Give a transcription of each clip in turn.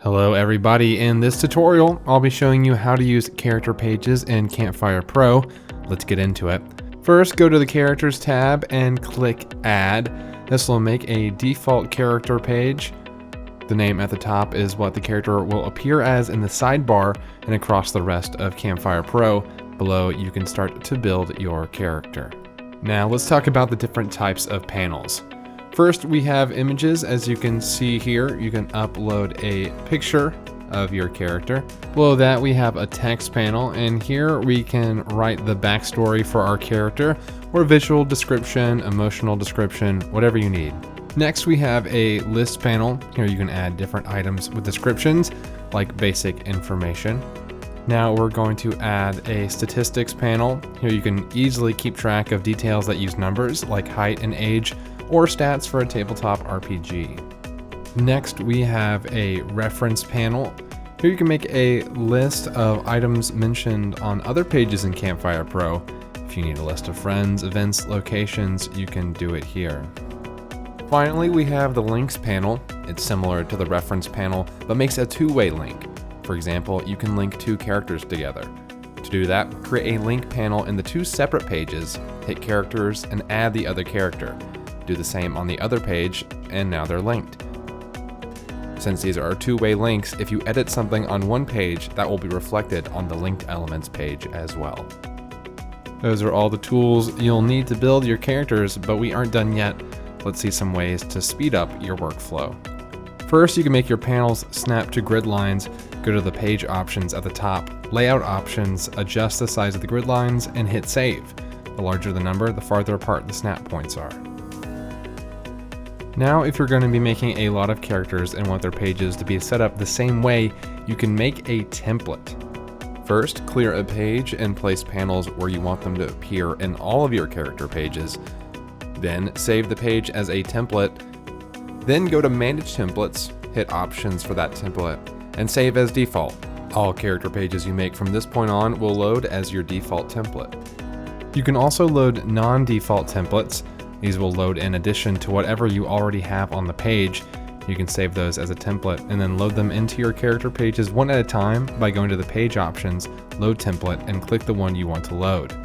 Hello everybody, in this tutorial I'll be showing you how to use character pages in Campfire Pro. Let's get into it. First, go to the Characters tab and click Add. This will make a default character page. The name at the top is what the character will appear as in the sidebar and across the rest of Campfire Pro. Below, you can start to build your character. Now let's talk about the different types of panels. First, we have images. As you can see here, you can upload a picture of your character. Below that, we have a text panel, and here we can write the backstory for our character, or visual description, emotional description, whatever you need. Next, we have a list panel. Here you can add different items with descriptions, like basic information. Now we're going to add a statistics panel. Here you can easily keep track of details that use numbers, like height and age, or stats for a tabletop RPG. Next, we have a reference panel. Here you can make a list of items mentioned on other pages in Campfire Pro. If you need a list of friends, events, locations, you can do it here. Finally, we have the links panel. It's similar to the reference panel, but makes a two-way link. For example, you can link two characters together. To do that, create a link panel in the two separate pages, hit characters, and add the other character. Do the same on the other page, and now they're linked. Since these are two-way links, if you edit something on one page, that will be reflected on the linked elements page as well. Those are all the tools you'll need to build your characters, but we aren't done yet. Let's see some ways to speed up your workflow. First, you can make your panels snap to grid lines. Go to the page options at the top, layout options, adjust the size of the grid lines, and hit save. The larger the number, the farther apart the snap points are. Now, if you're going to be making a lot of characters and want their pages to be set up the same way, you can make a template. First, clear a page and place panels where you want them to appear in all of your character pages. Then, save the page as a template. Then go to Manage Templates, hit Options for that template, and save as default. All character pages you make from this point on will load as your default template. You can also load non-default templates. These will load in addition to whatever you already have on the page. You can save those as a template and then load them into your character pages one at a time by going to the page options, load template, and click the one you want to load.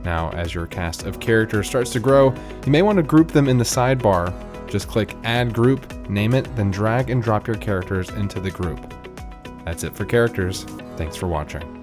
Now, as your cast of characters starts to grow, you may want to group them in the sidebar. Just click Add Group, name it, then drag and drop your characters into the group. That's it for characters. Thanks for watching.